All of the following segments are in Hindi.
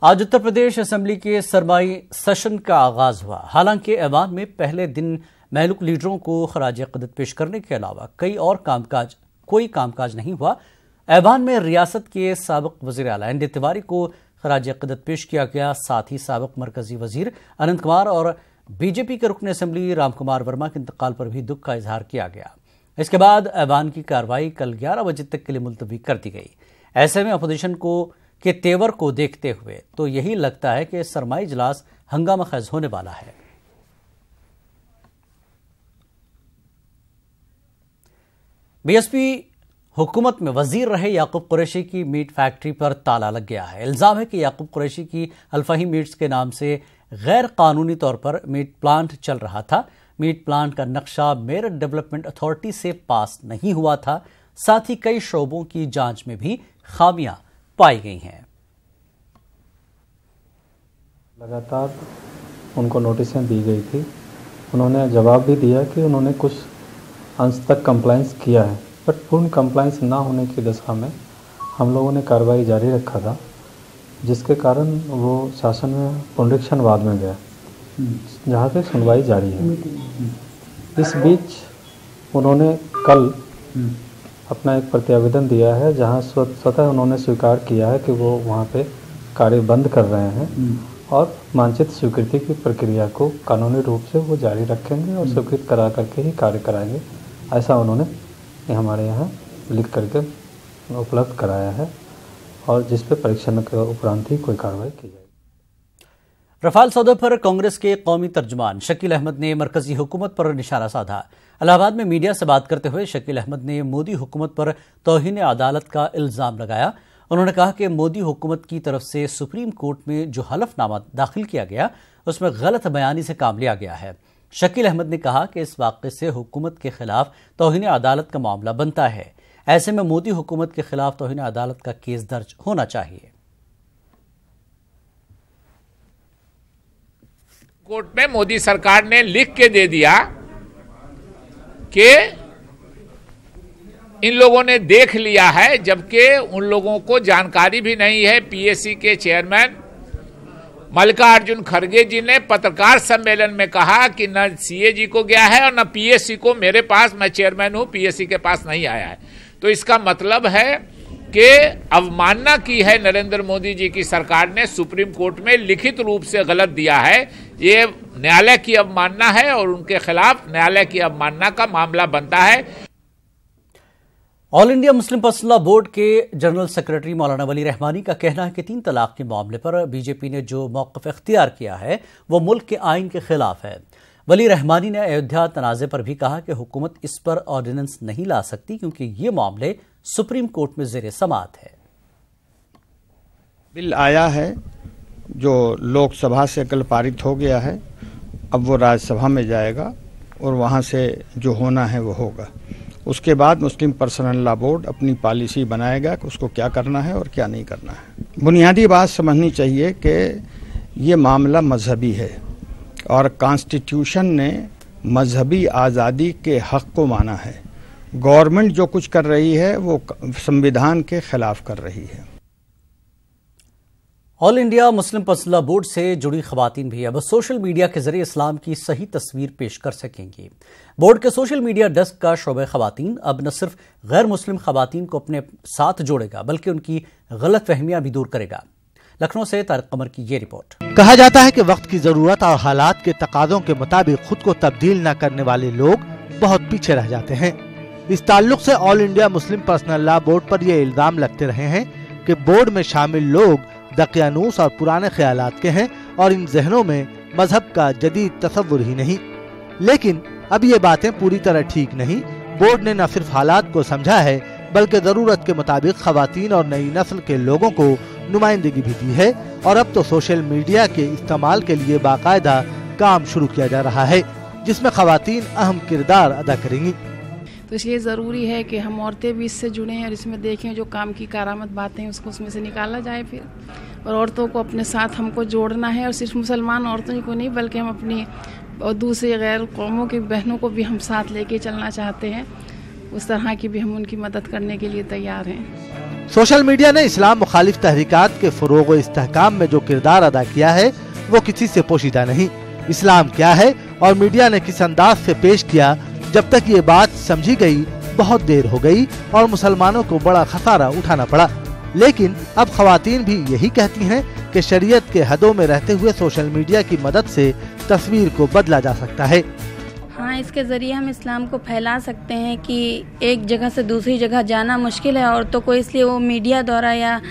आज उत्तर प्रदेश असेंबली के सरमाई सेशन का आगाज हुआ। हालांकि ऐवान में पहले दिन महलूक लीडरों को खराज क़दत पेश करने के अलावा कोई कामकाज नहीं हुआ। ऐवान में रियासत के साबिक़ वज़ीर आला एन डी तिवारी को खराज क़दत पेश किया गया। साथ ही साबिक़ मरकजी वज़ीर अनंत कुमार और बीजेपी के रुकन असेंबली राम कुमार वर्मा के इंतकाल पर भी दुख का इजहार किया गया। इसके बाद ऐवान की कार्रवाई कल 11 बजे तक के लिए मुलतवी कर दी गई। ऐसे में अपोजिशन के तेवर को देखते हुए तो यही लगता है कि सरमाई इजलास हंगामा खेज होने वाला है। बीएसपी हुकूमत में वजीर रहे याकूब कुरैशी की मीट फैक्ट्री पर ताला लग गया है। इल्जाम है कि याकूब कुरैशी की अल-फहीम मीट्स के नाम से गैर कानूनी तौर पर मीट प्लांट चल रहा था। मीट प्लांट का नक्शा मेरठ डेवलपमेंट अथॉरिटी से पास नहीं हुआ था। साथ ही कई शोबों की जांच में भी खामियां पाई गई हैं। लगातार उनको नोटिसें दी गई थी। उन्होंने जवाब भी दिया कि उन्होंने कुछ अंश तक कंप्लायंस किया है, बट पूर्ण कंप्लायंस ना होने की दशा में हम लोगों ने कार्रवाई जारी रखा था, जिसके कारण वो शासन में पुनरीक्षणवाद में गया, जहाँ पे सुनवाई जारी है। इस बीच उन्होंने कल अपना एक प्रत्यावेदन दिया है, जहाँ स्वतः उन्होंने स्वीकार किया है कि वो वहाँ पे कार्य बंद कर रहे हैं और मानचित्र स्वीकृति की प्रक्रिया को कानूनी रूप से वो जारी रखेंगे और स्वीकृत करा करके ही कार्य कराएंगे। ऐसा उन्होंने हमारे यहाँ लिख करके उपलब्ध कराया है और जिस पे परीक्षण के उपरांत ही कोई कार्रवाई की जाएगी। रफाल सौदे पर कांग्रेस के कौमी तर्जुमान शकील अहमद ने मरकजी हुकूमत पर निशाना साधा। इलाहाबाद में मीडिया से बात करते हुए शकील अहमद ने मोदी हुकूमत पर तौहीन अदालत का इल्जाम लगाया। उन्होंने कहा कि मोदी हुकूमत की तरफ से सुप्रीम कोर्ट में जो हलफनामा दाखिल किया गया उसमें गलत बयानी से काम लिया गया है। शकील अहमद ने कहा कि इस वाक़े से हुकूमत के खिलाफ तौहीन अदालत का मामला बनता है। ऐसे में मोदी हुकूमत के खिलाफ तौहीन अदालत का केस दर्ज होना चाहिए। कोर्ट में मोदी सरकार ने लिख के दे दिया कि इन लोगों ने देख लिया है, जबकि उन लोगों को जानकारी भी नहीं है। पीएससी के चेयरमैन मल्लिकार्जुन खड़गे जी ने पत्रकार सम्मेलन में कहा कि न सीएजी को गया है और न पीएससी को, मेरे पास, मैं चेयरमैन हूं, पीएससी के पास नहीं आया है। तो इसका मतलब है कि अवमानना की है नरेंद्र मोदी जी की सरकार ने, सुप्रीम कोर्ट में लिखित रूप से गलत दिया है। ये न्यायालय की अवमानना है और उनके खिलाफ न्यायालय की अवमानना का मामला बनता है। All India Muslim personal law board के जनरल सेक्रेटरी मौलाना वली रहमानी का कहना है कि 3 तलाक के मामले पर बीजेपी ने जो मौक़िफ़ इख्तियार किया है वो मुल्क के आइन के खिलाफ है। वली रहमानी ने अयोध्या तनाज़े पर भी कहा कि हुकूमत इस पर ऑर्डिनेंस नहीं ला सकती क्योंकि ये मामले सुप्रीम कोर्ट में ज़ेरे समाअत है। बिल आया है जो लोकसभा से कल पारित हो गया है, अब वो राज्यसभा में जाएगा और वहाँ से जो होना है वो होगा। उसके बाद मुस्लिम पर्सनल लॉ बोर्ड अपनी पॉलिसी बनाएगा कि उसको क्या करना है और क्या नहीं करना है। बुनियादी बात समझनी चाहिए कि ये मामला मजहबी है और कॉन्स्टिट्यूशन ने मजहबी आज़ादी के हक़ को माना है। गवर्नमेंट जो कुछ कर रही है वो संविधान के खिलाफ कर रही है। All India Muslim personal law board से जुड़ी खवातीन भी अब सोशल मीडिया के जरिए इस्लाम की सही तस्वीर पेश कर सकेंगी। बोर्ड के सोशल मीडिया डेस्क का शोबे खवातीन अब न सिर्फ गैर मुस्लिम खवातीन को अपने साथ जोड़ेगा बल्कि उनकी गलत फहमियां भी दूर करेगा। लखनऊ से तारिक कमर की ये रिपोर्ट। कहा जाता है कि वक्त की जरूरत और हालात के तकाज़ों के मुताबिक खुद को तब्दील न करने वाले लोग बहुत पीछे रह जाते हैं। इस ताल्लुक से all India Muslim personal law board पर ये इल्जाम लगते रहे हैं कि बोर्ड में शामिल लोग दकियानूस और पुराने ख्यालात के हैं और इन जहनों में मजहब का जदीद तसव्वुर ही नहीं। लेकिन अब ये बातें पूरी तरह ठीक नहीं। बोर्ड ने न सिर्फ हालात को समझा है बल्कि जरूरत के मुताबिक खवातीन और नई नस्ल के लोगों को नुमाइंदगी भी दी है और अब तो सोशल मीडिया के इस्तेमाल के लिए बाकायदा काम शुरू किया जा रहा है जिसमें खवातीन अहम किरदार अदा करेंगी। तो इसलिए ज़रूरी है कि हम औरतें भी इससे जुड़ें और इसमें देखें जो काम की कारामद बातें उसको उसमें से निकाला जाए फिर, और औरतों को अपने साथ हमको जोड़ना है और सिर्फ मुसलमान औरतों को नहीं बल्कि हम अपनी और दूसरे गैर कौमों की बहनों को भी हम साथ लेके चलना चाहते हैं। उस तरह की भी हम उनकी मदद करने के लिए तैयार हैं। सोशल मीडिया ने इस्लाम मुखालिफ तहरीकात के फरोग व इस्तेहकाम में जो किरदार अदा किया है वो किसी से पोशीदा नहीं। इस्लाम क्या है और मीडिया ने किस अंदाज से पेश किया, जब तक ये बात समझी गई बहुत देर हो गई और मुसलमानों को बड़ा खसारा उठाना पड़ा। लेकिन अब खवातीन भी यही कहती हैं कि शरीयत के हदों में रहते हुए सोशल मीडिया की मदद से तस्वीर को बदला जा सकता है। हाँ, इसके ज़रिए हम इस्लाम को फैला सकते हैं कि एक जगह से दूसरी जगह जाना मुश्किल है औरतों को, इसलिए वो मीडिया द्वारा या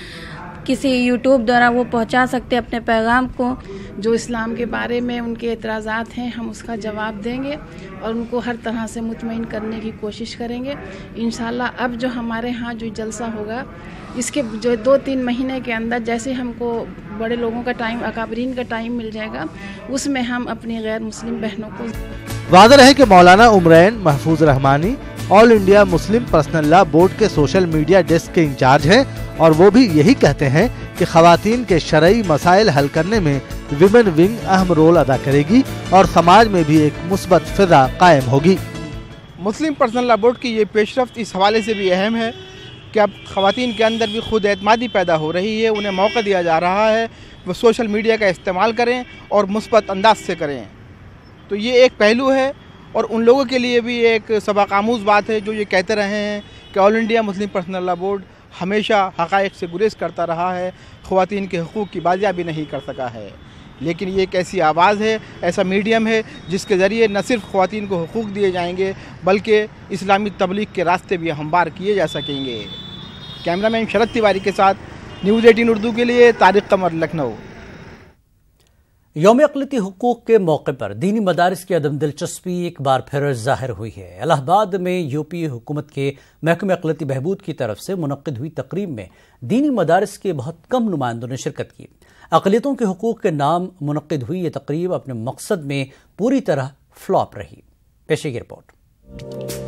किसी यूट्यूब द्वारा वो पहुंचा सकते हैं अपने पैगाम को। जो इस्लाम के बारे में उनके एतराज़ात हैं हम उसका जवाब देंगे और उनको हर तरह से मुतमईन करने की कोशिश करेंगे। इंशाल्लाह अब जो हमारे यहाँ जो जलसा होगा इसके जो 2-3 महीने के अंदर जैसे हमको बड़े लोगों का टाइम, अकाबरीन का टाइम मिल जाएगा, उसमें हम अपनी गैर मुस्लिम बहनों को। वाज़ेह है कि मौलाना उमरैन महफूज Rahmani all India Muslim personal law board के सोशल मीडिया डेस्क के इंचार्ज हैं और वो भी यही कहते हैं कि खवातीन के शरई मसाइल हल करने में विमेन विंग अहम रोल अदा करेगी और समाज में भी एक मुस्बत फिजा कायम होगी। मुस्लिम पर्सनल लॉ बोर्ड की ये पेशरफ्त इस हवाले से भी अहम है कि अब खवातीन के अंदर भी खुद एतमादी पैदा हो रही है, उन्हें मौका दिया जा रहा है वो सोशल मीडिया का इस्तेमाल करें और मुस्बत अंदाज से करें। तो ये एक पहलू है और उन लोगों के लिए भी एक सबक आमूज़ बात है जो ये कहते रहे हैं कि all India Muslim personal law board हमेशा हक़ाइक़ से गुरेज करता रहा है, ख़वातीन के हुकूक़ की बाजियाबी नहीं कर सका है। लेकिन ये एक ऐसी आवाज़ है, ऐसा मीडियम है जिसके ज़रिए न सिर्फ ख़वातीन को हुकूक़ दिए जाएंगे बल्कि इस्लामी तबलीग के रास्ते भी हमवार किए जा सकेंगे। कैमरामैन शरद तिवारी के साथ न्यूज़ 18 उर्दू के लिए तारिक कमर, लखनऊ। यौम अक़लियती हुकूक़ के मौके पर दीनी मदारिस की अदम दिलचस्पी एक बार फिर जाहिर हुई है। इलाहाबाद में यूपी हुकूमत के महकमे अक़लियती बहबूद की तरफ से मुनक़्क़िद हुई तकरीब में दीनी मदारिस के बहुत कम नुमाइंदों ने शिरकत की। अक़लियतों के हुकूक़ के नाम मुनक़्क़िद हुई ये तकरीब अपने मकसद में पूरी तरह फ्लॉप रही। पेशी की रिपोर्ट।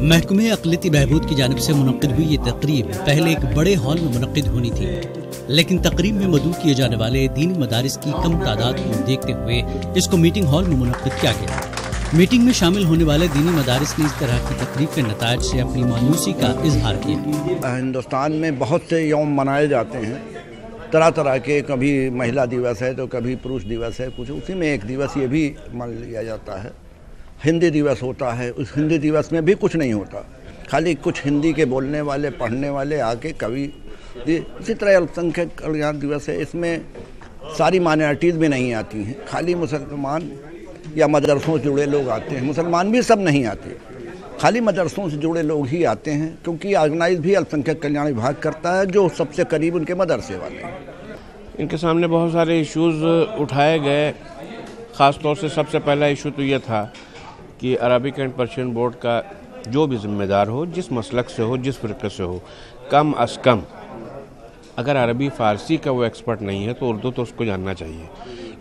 महकमे अक़लियती बहबूद की जानिब से मुनक़्क़िद हुई ये तकरीब पहले एक बड़े हॉल में मुनक़्क़िद होनी थी, लेकिन तकरीब में मदऊ किए जाने वाले दीनी मदारिस की कम तादाद को देखते हुए इसको मीटिंग हॉल में मुनक़्क़िद किया गया। मीटिंग में शामिल होने वाले दीनी मदारिस ने इस तरह की तकरीब के नतायज से अपनी मायूसी का इजहार किया। हिंदुस्तान में बहुत से यौम मनाए जाते हैं तरह तरह के, कभी महिला दिवस है तो कभी पुरुष दिवस है, कुछ उसी में एक दिवस ये भी मान लिया जाता है। हिंदी दिवस होता है, उस हिंदी दिवस में भी कुछ नहीं होता, खाली कुछ हिंदी के बोलने वाले पढ़ने वाले आके कवि। इसी तरह अल्पसंख्यक कल्याण दिवस है, इसमें सारी माइनॉरिटीज़ भी नहीं आती हैं, खाली मुसलमान या मदरसों से जुड़े लोग आते हैं। मुसलमान भी सब नहीं आते, खाली मदरसों से जुड़े लोग ही आते हैं, क्योंकि ऑर्गेनाइज भी अल्पसंख्यक कल्याण विभाग करता है जो सबसे करीब उनके मदरसे वाले हैं। इनके सामने बहुत सारे इश्यूज़ उठाए गए। ख़ास तौर से सबसे पहला इशू तो यह था कि अरबिक एंड पर्शियन बोर्ड का जो भी जिम्मेदार हो, जिस मसलक से हो, जिस फ़िरक़े से हो, कम अज़ कम अगर अरबी फ़ारसी का वो एक्सपर्ट नहीं है तो उर्दू तो उसको जानना चाहिए।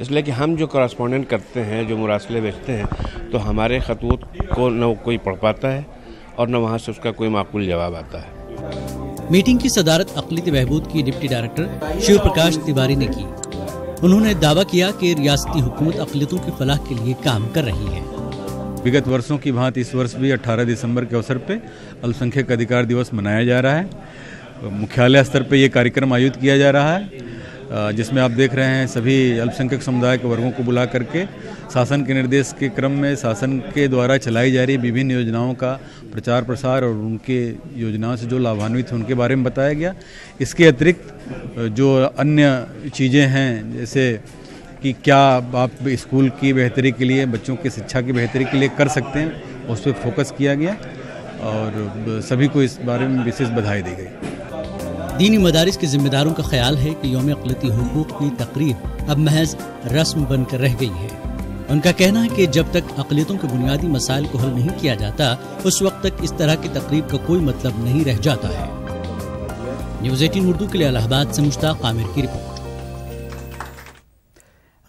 इसलिए कि हम जो करस्पॉन्डेंट करते हैं, जो मुरासले भेजते हैं, तो हमारे खतूत को न कोई पढ़ पाता है और न वहाँ से उसका कोई माकूल जवाब आता है। मीटिंग की सदारत अक़लियती बहबूद की डिप्टी डायरेक्टर शिव प्रकाश तिवारी ने की। उन्होंने दावा किया कि रियासती हुकूमत अक़लियतों की फलाह के लिए काम कर रही है। विगत वर्षों की भांति इस वर्ष भी 18 दिसंबर के अवसर पे अल्पसंख्यक अधिकार दिवस मनाया जा रहा है। मुख्यालय स्तर पे ये कार्यक्रम आयोजित किया जा रहा है, जिसमें आप देख रहे हैं सभी अल्पसंख्यक समुदाय के वर्गों को बुला करके शासन के निर्देश के क्रम में शासन के द्वारा चलाई जा रही विभिन्न योजनाओं का प्रचार प्रसार और उनके योजनाओं से जो लाभान्वित हैं उनके बारे में बताया गया। इसके अतिरिक्त जो अन्य चीज़ें हैं, जैसे कि क्या आप स्कूल की बेहतरी के लिए, बच्चों की शिक्षा की बेहतरी के लिए कर सकते हैं, उस पर फोकस किया गया और सभी को इस बारे में विशेष बधाई दी गई। दीनी मदारिस के जिम्मेदारों का ख्याल है कि यौम अक़लियती हुकूक़ की तकरीब अब महज रस्म बनकर रह गई है। उनका कहना है कि जब तक अक़लियतों के बुनियादी मसाइल को हल नहीं किया जाता उस वक्त तक इस तरह की तकरीब का कोई मतलब नहीं रह जाता है। न्यूज़ 18 उर्दू के लिए इलाहाबाद से मुश्ताक आमिर की रिपोर्ट।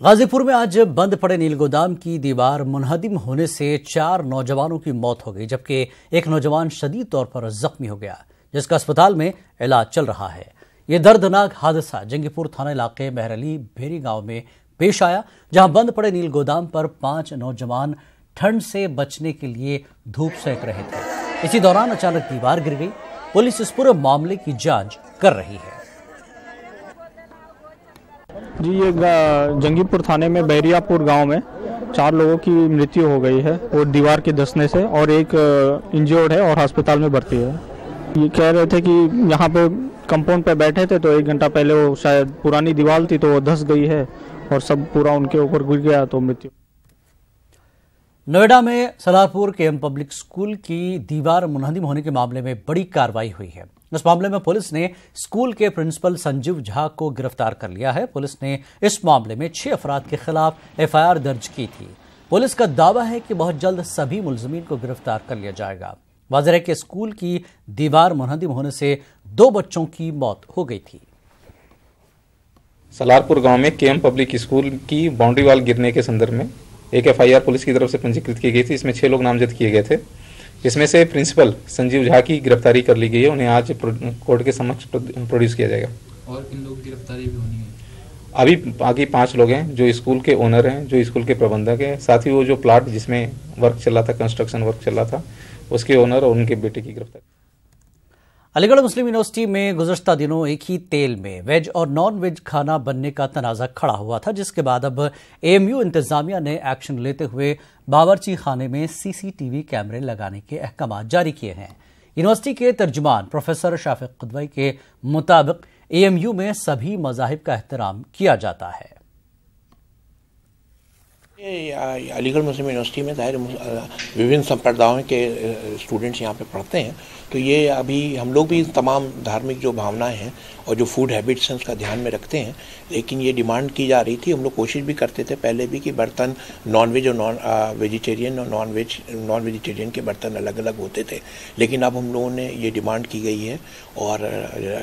गाजीपुर में आज बंद पड़े नील गोदाम की दीवार मुनहदिम होने से 4 नौजवानों की मौत हो गई, जबकि एक नौजवान शदीद तौर पर जख्मी हो गया, जिसका अस्पताल में इलाज चल रहा है। यह दर्दनाक हादसा जंगीपुर थाना इलाके महरली भेरी गांव में पेश आया, जहां बंद पड़े नील गोदाम पर 5 नौजवान ठंड से बचने के लिए धूप सेक रहे थे। इसी दौरान अचानक दीवार गिर गई। पुलिस इस पूरे मामले की जांच कर रही है। जी, ये जंगीपुर थाने में बैरियापुर गांव में 4 लोगों की मृत्यु हो गई है और दीवार के धंसने से, और एक इंजर्ड है और अस्पताल में भर्ती है। ये कह रहे थे कि यहाँ पे कंपाउंड पे बैठे थे तो 1 घंटा पहले वो शायद पुरानी दीवार थी तो वो धंस गई है और सब पूरा उनके ऊपर गिर गया तो मृत्यु। नोएडा में सलारपुर केएम पब्लिक स्कूल की दीवार मुनहदम होने के मामले में बड़ी कार्रवाई हुई है। इस मामले में पुलिस ने स्कूल के प्रिंसिपल संजीव झा को गिरफ्तार कर लिया है। पुलिस ने इस मामले में 6 अफराद के खिलाफ एफआईआर दर्ज की थी। पुलिस का दावा है कि बहुत जल्द सभी मुलजमीन को गिरफ्तार कर लिया जाएगा। वाज़ेह है कि स्कूल की दीवार मुनहदम होने से 2 बच्चों की मौत हो गई थी। सलारपुर गांव में केएम पब्लिक स्कूल की बाउंड्री वाल गिरने के संदर्भ में एक एफआईआर पुलिस की तरफ से पंजीकृत की गई थी। इसमें 6 लोग नामजद किए गए थे, जिसमें से प्रिंसिपल संजीव झा की गिरफ्तारी कर ली गई है। उन्हें आज कोर्ट के समक्ष प्रोड्यूस किया जाएगा। और किन लोगों की गिरफ्तारी भी होनी है? अभी बाकी 5 लोग हैं, जो स्कूल के ओनर हैं, जो स्कूल के प्रबंधक हैं, साथ ही वो जो प्लाट जिसमें वर्क चल रहा था, कंस्ट्रक्शन वर्क चल रहा था, उसके ओनर और उनके बेटे की गिरफ्तारी। अलीगढ़ मुस्लिम यूनिवर्सिटी में गुज़श्ता दिनों एक ही तेल में वेज और नॉन वेज खाना बनने का तनाज़ा खड़ा हुआ था, जिसके बाद अब एएमयू इंतजामिया ने एक्शन लेते हुए बावर्ची खाने में सीसीटीवी कैमरे लगाने के अहकाम जारी किए हैं। यूनिवर्सिटी के तर्जुमान प्रोफेसर शाफिक कुदवई के मुताबिक एएमयू में सभी मज़ाहिब का एहतराम किया जाता है। अलीगढ़ मुस्लिम यूनिवर्सिटी में ज़ाहिर विभिन्न संप्रदायों के स्टूडेंट्स यहाँ पे पढ़ते हैं, तो ये अभी हम लोग भी तमाम धार्मिक जो भावनाएं हैं और जो फूड हैबिट्स हैं उसका ध्यान में रखते हैं। लेकिन ये डिमांड की जा रही थी, हम लोग कोशिश भी करते थे पहले भी कि बर्तन नॉन वेज और नॉन वेजिटेरियन और नॉन वेजिटेरियन के बर्तन अलग अलग होते थे। लेकिन अब हम लोगों ने ये डिमांड की गई है और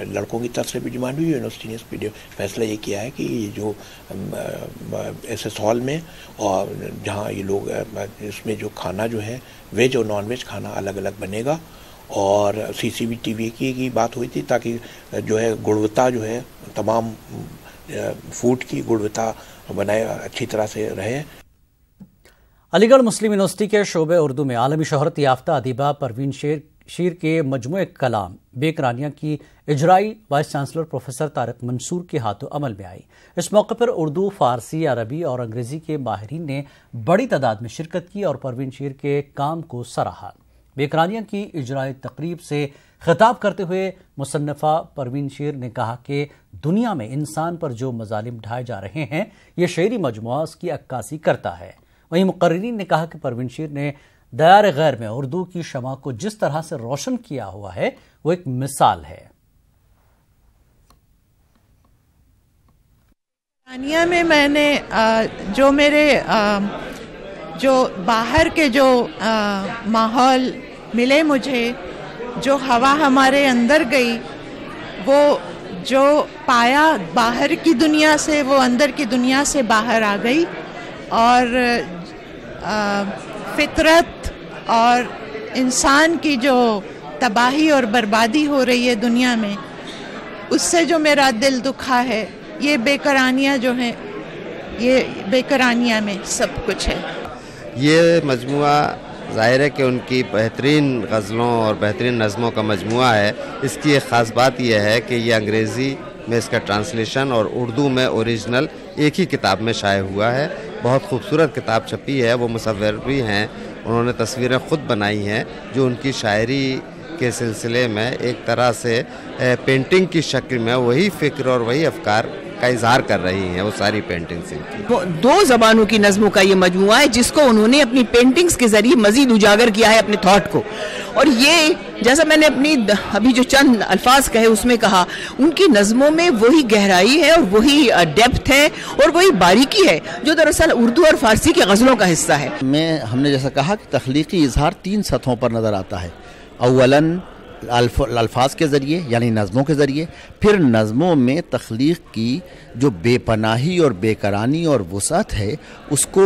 लड़कों की तरफ से भी डिमांड हुई है। यूनिवर्सिटी ने इस पर फैसला ये किया है कि जो SS हॉल में और जहाँ ये लोग इसमें जो खाना जो है वेज और नॉन वेज खाना अलग अलग बनेगा। और CCTV की बात हुई थी ताकि जो है गुणवत्ता जो है तमाम फूड की गुणवत्ता बनाए अच्छी तरह से रहे। अलीगढ़ मुस्लिम यूनिवर्सिटी के शोबे उर्दू में आलमी शोहरत याफ्ता अदीबा परवीन शीर के मजमूए कलाम बेकरानिया की इजराई vice chancellor professor Tariq Mansoor के हाथों अमल में आई। इस मौके पर उर्दू, फारसी, अरबी और अंग्रेजी के माहिरीन ने बड़ी तादाद में शिरकत की और परवीन शीर के काम को सराहा। बेकरानिया की इजराई तकरीब से खिताब करते हुए मुसन्नफ़ा परवीन शीर ने कहा कि दुनिया में इंसान पर जो मजालिम ढाए जा रहे हैं, ये शेरी मजमुआ उसकी अक्कासी करता है। वहीं मुकर्रिरीन ने कहा कि परवीन शीर ने दयार गैर में उर्दू की शमा को जिस तरह से रोशन किया हुआ है वो एक मिसाल है। बेकरानिया में मैंने जो मेरे जो बाहर के जो माहौल मिले, मुझे जो हवा हमारे अंदर गई, वो जो पाया बाहर की दुनिया से वो अंदर की दुनिया से बाहर आ गई। और फितरत और इंसान की जो तबाही और बर्बादी हो रही है दुनिया में, उससे जो मेरा दिल दुखा है, ये बेकरानिया जो है, ये बेकरानिया में सब कुछ है। ये मजमुआ ज़ाहिर है कि उनकी बेहतरीन गज़लों और बेहतरीन नज़मों का मजमुआ है। इसकी एक ख़ास बात यह है कि ये अंग्रेज़ी में इसका ट्रांसलेशन और उर्दू में ओरिजिनल एक ही किताब में शाये हुआ है। बहुत खूबसूरत किताब छपी है। वो मुसव्विर भी हैं, उन्होंने तस्वीरें ख़ुद बनाई हैं जो उनकी शायरी के सिलसिले में एक तरह से पेंटिंग की शक्ल में वही फ़िक्र और वही अफकार का इजहार कर रही हैं। वो सारी पेंटिंग्स इनकी 2 ज़बानों की नज़मों का ये मजमुआ है जिसको उन्होंने अपनी पेंटिंग्स के जरिए मजीद उजागर किया है अपने थॉट को। और ये जैसा मैंने अपनी अभी जो चंद अल्फाज कहे उसमें कहा, उनकी नज़मों में वही गहराई है और वही डेप्थ है और वही बारीकी है जो दरअसल उर्दू और फारसी की गज़लों का हिस्सा है। हमने जैसा कहा कि तख्लीकी इजहार 3 सतहों पर नज़र आता है। अव्वलन अल्फाज के ज़रिए यानी नज़मों के ज़रिए, फिर नज़मों में तख्लीक की जो बेपनाही और बेकरानी और वुसअत है उसको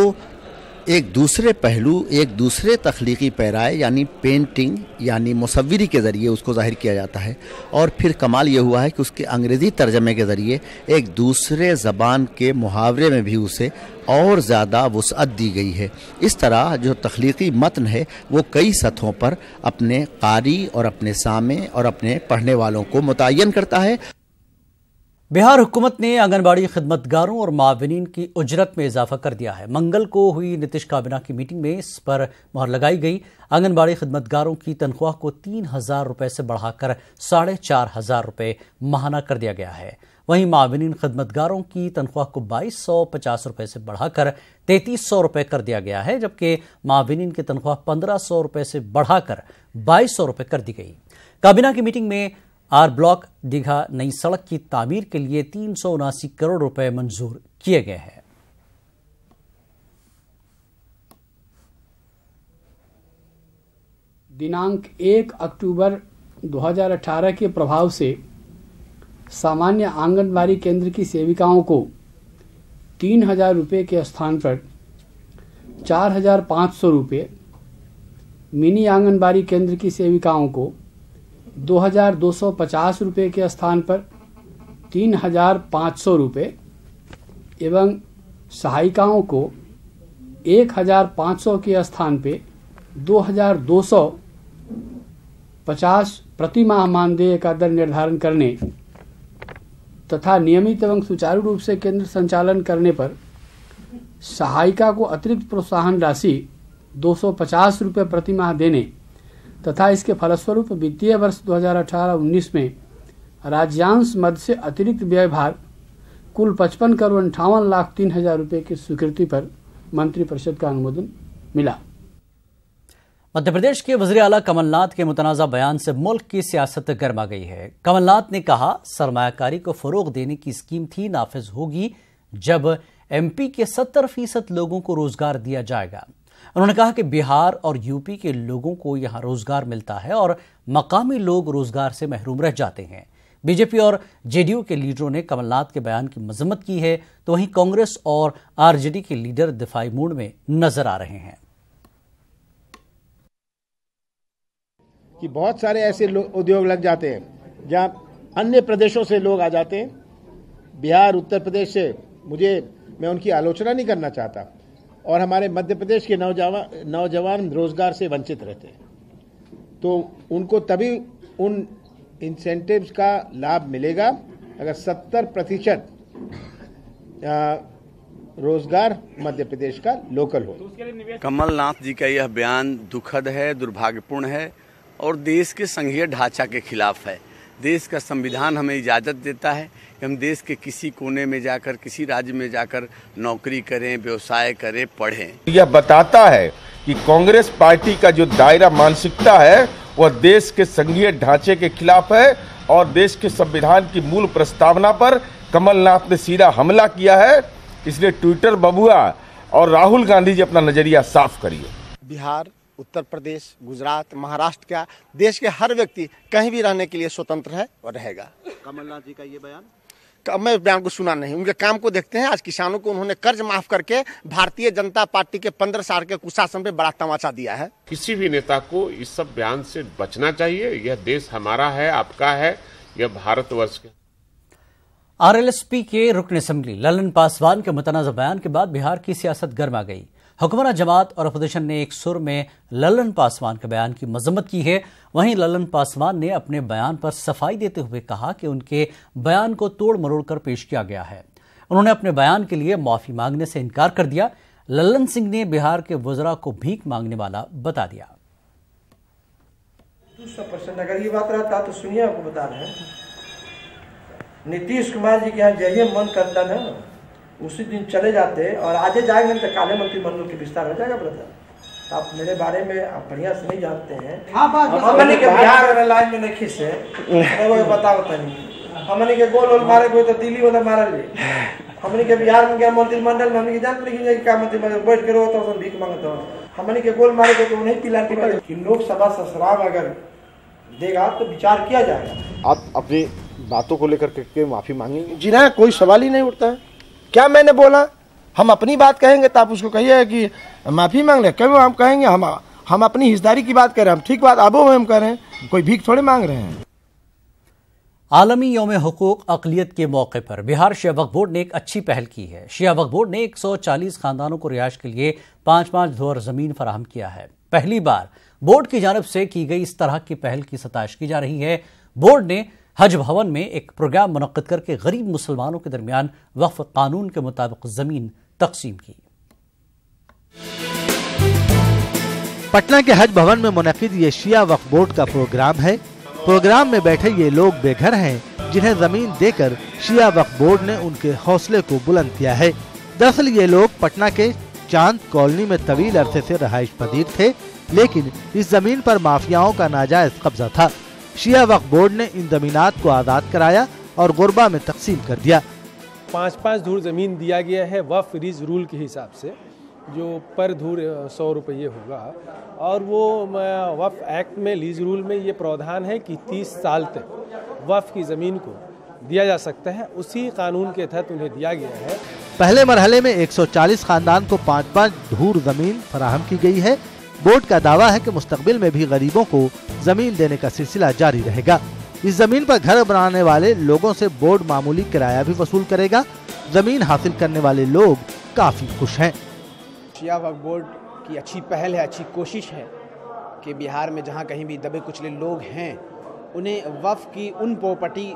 एक दूसरे पहलू, एक दूसरे तख्लीकी पैराए यानी पेंटिंग यानी मुसव्विरी के ज़रिए उसको ज़ाहिर किया जाता है। और फिर कमाल ये हुआ है कि उसके अंग्रेज़ी तर्जमे के ज़रिए एक दूसरे ज़बान के मुहावरे में भी उसे और ज़्यादा वुसअत दी गई है। इस तरह जो तख्लीकी मतन है वो कई सतहों पर अपने कारी और अपने सामे और अपने पढ़ने वालों को मुतय्यन करता है। बिहार हुकूमत ने आंगनबाड़ी खिदमतगारों और माविनीन की उजरत में इजाफा कर दिया है। मंगल को हुई नीतीश काबीना की मीटिंग में इस पर मुहर लगाई गई। आंगनबाड़ी खिदमतगारों की तनख्वाह को 3,000 रुपए से बढ़ाकर 4,500 रुपए माहाना कर दिया गया है। वहीं माविनीन खिदमतगारों की तनख्वाह को 2,250 रुपए से बढ़ाकर 3,300 रुपए कर दिया गया है, जबकि माविनीन की तनख्वाह 1,500 रुपए से बढ़ाकर 2,200 रुपए कर दी गई। काबीना की मीटिंग में आर ब्लॉक दीघा नई सड़क की तामीर के लिए 379 करोड़ रुपए मंजूर किए गए हैं। दिनांक 1 अक्टूबर 2018 के प्रभाव से सामान्य आंगनबाड़ी केंद्र की सेविकाओं को 3,000 रुपये के स्थान पर 4,500 रुपये, मिनी आंगनबाड़ी केंद्र की सेविकाओं को 2,250 रुपये के स्थान पर 3,500 रुपये एवं सहायिकाओं को 1,500 के स्थान पे 2,250 प्रति माह मानदेय का दर निर्धारण करने तथा नियमित एवं सुचारू रूप से केंद्र संचालन करने पर सहायिका को अतिरिक्त प्रोत्साहन राशि 250 रुपये प्रति माह देने तथा इसके फलस्वरूप वित्तीय वर्ष 2018-19 में राज्यांश मद से अतिरिक्त व्यय भार कुल 55,58,03,000 रुपये की स्वीकृति पर मंत्रिपरिषद का अनुमोदन मिला। मध्य प्रदेश के वज़ीर आला कमलनाथ के मुतनाज़ा बयान से मुल्क की सियासत गर्मा गई है। कमलनाथ ने कहा, सरमायाकारी को फरोग देने की स्कीम थी नाफिज होगी जब एमपी के 70% लोगों को रोजगार दिया जाएगा। उन्होंने कहा कि बिहार और यूपी के लोगों को यहां रोजगार मिलता है और मकामी लोग रोजगार से महरूम रह जाते हैं। बीजेपी और जेडीयू के लीडरों ने कमलनाथ के बयान की मजम्मत की है, तो वहीं कांग्रेस और आरजेडी के लीडर दिफाई मूड में नजर आ रहे हैं। कि बहुत सारे ऐसे उद्योग लग जाते हैं जहां अन्य प्रदेशों से लोग आ जाते हैं, बिहार उत्तर प्रदेश से। मैं उनकी आलोचना नहीं करना चाहता, और हमारे मध्य प्रदेश के नौजवान रोजगार से वंचित रहते हैं, तो उनको तभी उन इंसेंटिव्स का लाभ मिलेगा अगर 70% रोजगार मध्य प्रदेश का लोकल हो। कमलनाथ जी का यह बयान दुखद है, दुर्भाग्यपूर्ण है और देश के संघीय ढांचा के खिलाफ है। देश का संविधान हमें इजाज़त देता है कि हम देश के किसी कोने में जाकर, किसी राज्य में जाकर नौकरी करें, व्यवसाय करें, पढ़ें। यह बताता है कि कांग्रेस पार्टी का जो दायरा मानसिकता है वह देश के संघीय ढांचे के खिलाफ है और देश के संविधान की मूल प्रस्तावना पर कमलनाथ ने सीधा हमला किया है। इसलिए ट्विटर बबुआ और राहुल गांधी जी अपना नजरिया साफ करिए। बिहार, उत्तर प्रदेश, गुजरात, महाराष्ट्र का देश के हर व्यक्ति कहीं भी रहने के लिए स्वतंत्र है और रहेगा। कमलनाथ जी का ये बयान, मैं बयान को सुना नहीं, उनके काम को देखते हैं। आज किसानों को उन्होंने कर्ज माफ करके भारतीय जनता पार्टी के 15 साल के कुशासन पे बड़ा तमाचा दिया है। किसी भी नेता को इस सब बयान से बचना चाहिए। यह देश हमारा है, आपका है, यह भारतवर्ष का। आरएलएसपी के रुकन असेंबली ललन पासवान के मुतनाज़ा बयान के बाद बिहार की सियासत गर्मा गई। हुक्मरान जमात और अपोजिशन ने एक सुर में ललन पासवान के बयान की मजम्मत की है। वहीं ललन पासवान ने अपने बयान पर सफाई देते हुए कहा कि उनके बयान को तोड़ मरोड़ कर पेश किया गया है। उन्होंने अपने बयान के लिए माफी मांगने से इनकार कर दिया। ललन सिंह ने बिहार के वज़रा को भीख मांगने वाला बता दिया। 200% अगर ये बात रहता तो सुनिए, आपको बता रहे हैं, नीतीश कुमार जी के यहाँ जैसे मन करता ना उसी दिन चले जाते और आज जाएंगे तो काले मंत्रिमंडल के विस्तार हो जाएगा। ब्रदर, आप मेरे बारे में आप बढ़िया से नहीं जानते हैं। हमने के बिहार वाले लाइन में नहीं खींचे, वो बताओ तनी हमने के गोल वोल मारे कोई तो दिल्ली वाला मारा ले। हमने के बिहार में क्या मंत्रिमंडल में हमने के जानते नहीं क्या मंत्रिमंडल बैठ के रो तो भीख मांगते हो। हमने के गोल मारे को तो नहीं पिलाती कि लोकसभा से शराब अगर देगा तो विचार किया जाएगा। आप अपनी बातों को लेकर के माफी मांगेंगे? जी ना, कोई सवाल ही नहीं उठता है। क्या मैंने बोला हम अपनी बात कहेंगे तो आप उसको कहिएगा कि माफ़ी मांग ले, क्यों हम कहेंगे हम अपनी हिस्सेदारी की बात कर रहे हैं, हम ठीक बात आबो में हम कर रहे हैं, कोई भीख थोड़े मांग रहे हैं। आलमी यौम हुकूक अक़लियत के मौके पर बिहार शिया वक्फ बोर्ड ने एक अच्छी पहल की है। शिया वक्फ बोर्ड ने 140 खानदानों को रिहाइश के लिए 5-5 धुर ज़मीन फराहम किया है। पहली बार बोर्ड की जानिब से की गई इस तरह की पहल की सताइश की जा रही है। बोर्ड ने हज भवन में एक प्रोग्राम मुनक्किद करके गरीब मुसलमानों के दरमियान वक्फ कानून के मुताबिक ज़मीन तकसीम की। पटना के हज भवन में मुनक्किद ये शिया वक्फ बोर्ड का प्रोग्राम है। प्रोग्राम में बैठे ये लोग बेघर हैं जिन्हें जमीन देकर शिया वक्फ बोर्ड ने उनके हौसले को बुलंद किया है। दरअसल ये लोग पटना के चांद कॉलोनी में तवील अरसे से रहाइश पजीर थे, लेकिन इस जमीन पर माफियाओं का नाजायज कब्जा था। शिया वक्फ बोर्ड ने इन जमीनात को आज़ाद कराया और गुरबा में तकसीम कर दिया। 5-5 धूर ज़मीन दिया गया है वक्फ लीज रूल के हिसाब से, जो पर धूर 100 रुपये होगा। और वो वक्फ एक्ट में लीज रूल में ये प्रावधान है कि 30 साल तक वक्फ की ज़मीन को दिया जा सकता है, उसी कानून के तहत उन्हें दिया गया है। पहले मरहले में 140 खानदान को 5-5 धूर ज़मीन फराहम की गई है। बोर्ड का दावा है कि मुस्तकबिल में भी गरीबों को जमीन देने का सिलसिला जारी रहेगा। इस जमीन पर घर बनाने वाले लोगों से बोर्ड मामूली किराया भी वसूल करेगा। जमीन हासिल करने वाले लोग काफी खुश हैं। शिया वक्फ बोर्ड की अच्छी पहल है, अच्छी कोशिश है कि बिहार में जहाँ कहीं भी दबे कुचले लोग हैं उन्हें वक्फ की उन प्रॉपर्टी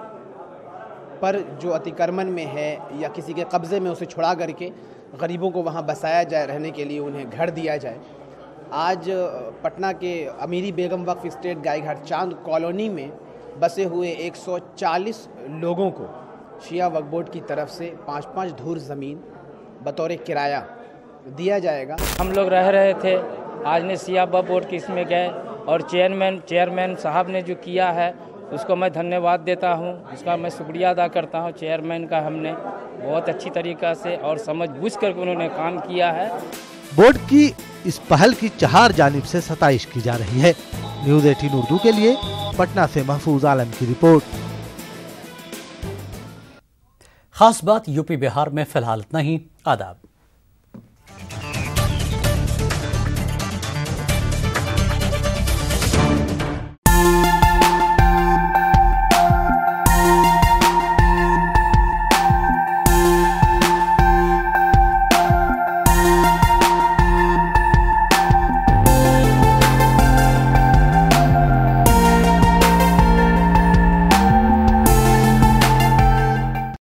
पर जो अतिक्रमण में है या किसी के कब्जे में उसे छुड़ा करके गरीबों को वहाँ बसाया जाए, रहने के लिए उन्हें घर दिया जाए। आज पटना के अमीरी बेगम वक्फ स्टेट गायघाट चांद कॉलोनी में बसे हुए 140 लोगों को शिया वक्फ बोर्ड की तरफ से 5-5 धूर ज़मीन बतौर किराया दिया जाएगा। हम लोग रह रहे थे, आज ने शिया वक्फ बोर्ड की इसमें गए और चेयरमैन साहब ने जो किया है उसको मैं धन्यवाद देता हूं, उसका मैं शुक्रिया अदा करता हूं। चेयरमैन का हमने बहुत अच्छी तरीक़ा से और समझ-बूझ कर उन्होंने काम किया है। बोर्ड की इस पहल की चार जानिब से सताइश की जा रही है। न्यूज़ 18 उर्दू के लिए पटना से महफूज आलम की रिपोर्ट। खास बात यूपी बिहार में फिलहाल इतना ही। आदाब।